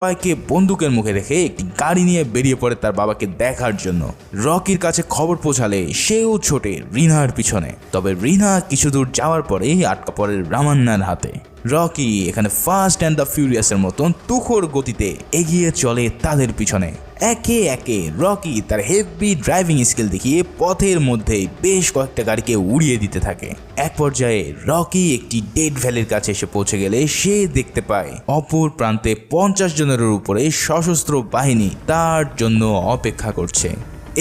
সবাইকে বন্দুকের মুখে রেখে একটি গাড়ি নিয়ে বেরিয়ে পড়ে তার বাবাকে দেখার জন্য। রকির কাছে খবর পৌঁছালে সেও ছোটে রিনার পিছনে। তবে রিনা কিছু দূর যাওয়ার পরেই আটকা পড়ে রামান্নার হাতে। রকি এখানে ফাস্ট অ্যান্ড দ্য ফিউরিয়াসের মতন তুখোড় গতিতে এগিয়ে চলে তাদের পিছনে। একে একে রকি তার হেভি ড্রাইভিং স্কিল দেখিয়ে পথের মধ্যেই বেশ কয়েকটা গাড়িকে উড়িয়ে দিতে থাকে। এক পর্যায়ে রকি একটি ডেড ভ্যালির কাছে এসে পৌঁছে গেলে সে দেখতে পায় অপর প্রান্তে 50 জনের উপরে সশস্ত্র বাহিনী তার জন্য অপেক্ষা করছে।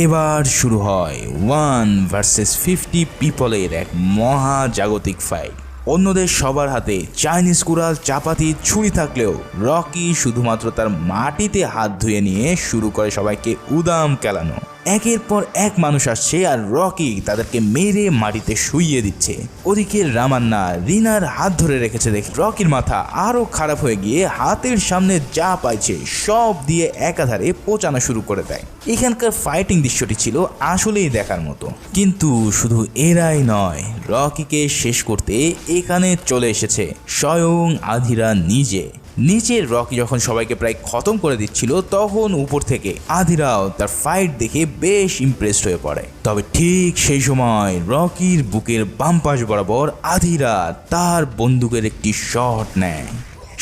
এবার শুরু হয় 1 ভার্সেস 50 পিপলের এক মহাজাগতিক ফাইট। অন্যদের সবার হাতে চাইনিজ কুড়াল, চাপাতি, ছুরি থাকলেও রকি শুধুমাত্র তার মাটিতে হাত ধুয়ে নিয়ে শুরু করে সবাইকে উদাম কেলানো। একের পর এক মানুষ আসছে আর রকি তাদেরকে মেরে মাটিতে শুইয়ে দিচ্ছে। ওদিকে রামান্না রিনার হাত ধরে রেখেছে দেখে রকির মাথা আরো খারাপ হয়ে গিয়ে হাতের সামনে যা পাইছে সব দিয়ে একাধারে পচানো শুরু করে দেয়। এখানকার ফাইটিং দৃশ্যটি ছিল আসলেই দেখার মতো। কিন্তু শুধু এরাই নয়, রকিকে শেষ করতে এখানে চলে এসেছে স্বয়ং আধিরা নিজে। নিচের রকি যখন সবাইকে প্রায় খতম করে দিচ্ছিল তখন উপর থেকে আধিরাও তার ফাইট দেখে বেশ ইমপ্রেসড হয়ে পড়ে। তবে ঠিক সেই সময় রকির বুকের বাম পাশ বরাবর আধিরা তার বন্দুকের একটি শট নেয়।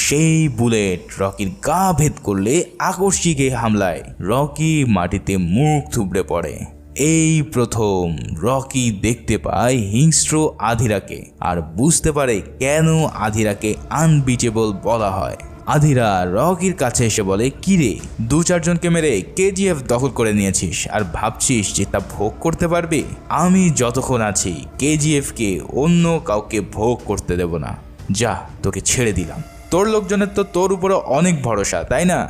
সেই বুলেট রকির গা ভেদ করলে আকস্মিক এই হামলায় রকি মাটিতে মুখ থুবড়ে পড়ে। এই প্রথম রকি দেখতে পায় হিংস্র আধিরাকে আর বুঝতে পারে কেন আধিরাকে আনবিচেবল বলা হয়। আধিরা রকির কাছে এসে বলে, কিরে 2-4 জনকে মেরে কেজিএফ দখল করে নিয়েছিস আর ভাবছিস যে তা ভোগ করতে পারবি? আমি যতক্ষণ আছি কেজিএফ কে অন্য কাউকে ভোগ করতে দেব না। যা, তোকে ছেড়ে দিলাম। তোর লোকজনের তো তোর উপরে অনেক ভরসা, তাই না?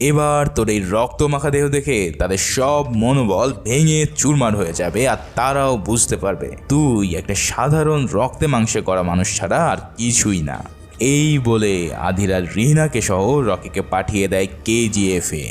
এবার তোর এই রক্ত মাখা দেহ দেখে তাদের সব মনোবল ভেঙে চুরমার হয়ে যাবে আর তারাও বুঝতে পারবে তুই একটা সাধারণ রক্তে মাংসে করা মানুষ ছাড়া আর কিছুই না। এই বলে আধিরা রিনাকে সহ রকিকে পাঠিয়ে দেয় কেজিএফ এ।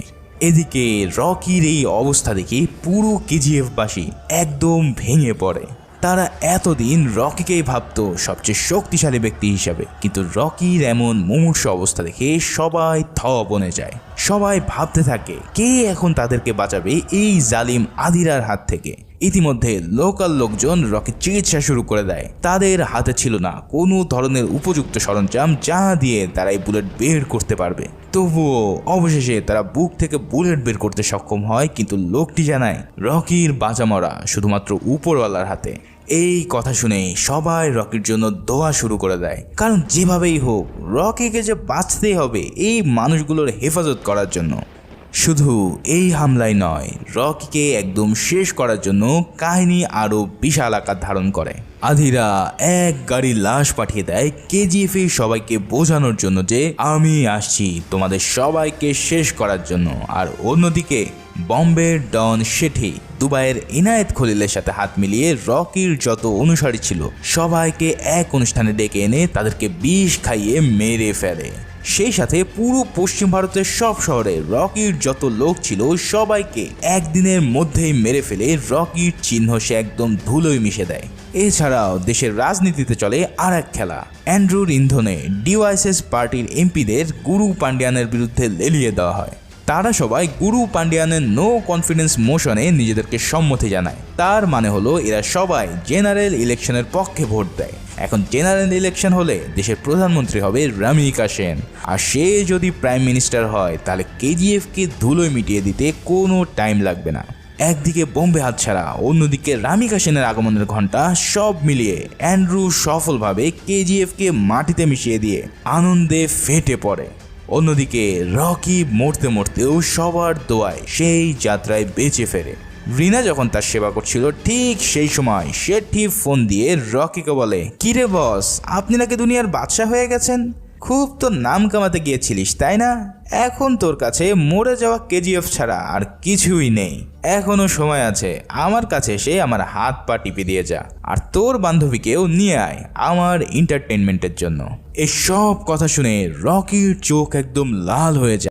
এদিকে রকির এই অবস্থা দেখে পুরো কেজিএফবাসী একদম ভেঙে পড়ে। তারা এতদিন রকিকেই ভাবত সবচেয়ে শক্তিশালী ব্যক্তি হিসাবে, কিন্তু রকির এমন মুমূর্ষ অবস্থা দেখে সবাই থ বনে যায়। সবাই ভাবতে থাকে কে এখন তাদেরকে বাঁচাবে এই জালিম আধিরার হাত থেকে। ইতিমধ্যে লোকাল লোকজন রকির চিকিৎসা শুরু করে দেয়। তাদের হাতে ছিল না কোনো ধরনের উপযুক্ত সরঞ্জাম যা দিয়ে তারা এই বুলেট বের করতে পারবে। তবুও অবশেষে তারা বুক থেকে বুলেট বের করতে সক্ষম হয়, কিন্তু লোকটি জানায় রকির বাঁচা মরা শুধুমাত্র উপরওয়ালার হাতে। এই কথা শুনে সবাই রকির জন্য দোয়া শুরু করে দেয়, কারণ যেভাবেই হোক রকিকে যে বাঁচতেই হবে এই মানুষগুলোর হেফাজত করার জন্য। শুধু এই হামলায় নয়, রকিকে একদম শেষ করার জন্য কাহিনী আরও বিশাল আকার ধারণ করে। আধিরা এক গাড়ি লাশ পাঠিয়ে দেয় কেজিএফ সবাইকে বোঝানোর জন্য যে আমি আসছি তোমাদের সবাইকে শেষ করার জন্য। আর অন্যদিকে বম্বের ডন শেঠি দুবাইয়ের ইনায়েত খলিলের সাথে হাত মিলিয়ে রকির যত অনুসারী ছিল সবাইকে এক অনুষ্ঠানে ডেকে এনে তাদেরকে বিষ খাইয়ে মেরে ফেলে। সেই সাথে পুরো পশ্চিম ভারতের সব শহরে রকির যত লোক ছিল সবাইকে একদিনের মধ্যেই মেরে ফেলে রকির চিহ্ন সে একদম ধুলোয় মিশে দেয়। এছাড়াও দেশের রাজনীতিতে চলে আর এক খেলা। অ্যান্ড্রুর ইন্ধনে ডিওয়াইএসএস পার্টির এমপিদের গুরু পান্ডিয়ানের বিরুদ্ধে লেলিয়ে দেওয়া হয়। তারা সবাই গুরু পান্ডিয়ানের নো কনফিডেন্স মোশনে নিজেদেরকে সম্মতি জানায়। তার মানে হলো এরা সবাই জেনারেল ইলেকশনের পক্ষে ভোট দেয়। এখন জেনারেল ইলেকশন হলে দেশের প্রধানমন্ত্রী হবে রামিকা সেন, আর সে যদি প্রাইম মিনিস্টার হয় তাহলে কেজিএফকে ধুলোয় মিটিয়ে দিতে কোনো টাইম লাগবে না। একদিকে বোম্বে হাতছাড়া, অন্যদিকে রামিকা সেনের আগমনের ঘন্টা, সব মিলিয়ে অ্যান্ড্রু সফলভাবে কেজিএফকে মাটিতে মিশিয়ে দিয়ে আনন্দে ফেটে পড়ে। অন্যদিকে রকি মরতে মরতেও সবার দোয়ায় সেই যাত্রায় বেঁচে ফেরে। রিনা যখন তার সেবা করছিল ঠিক সেই সময় শেঠি ফোন দিয়ে রকিকে বলে, কিরে বস, আপনি নাকি দুনিয়ার বাদশা হয়ে গেছেন? খুব তো নাম কামাতে গিয়েছিলিস তাই না? এখন তোর কাছে মরে যাওয়া কেজিএফ ছাড়া আর কিছুই নেই। এখনো সময় আছে, আমার কাছে এসে আমার হাত পা টিপে দিয়ে যা, আর তোর বান্ধবীকেও নিয়ে আয় আমার এন্টারটেনমেন্টের জন্য। এসব কথা শুনে রকির চোখ একদম লাল হয়ে যায়।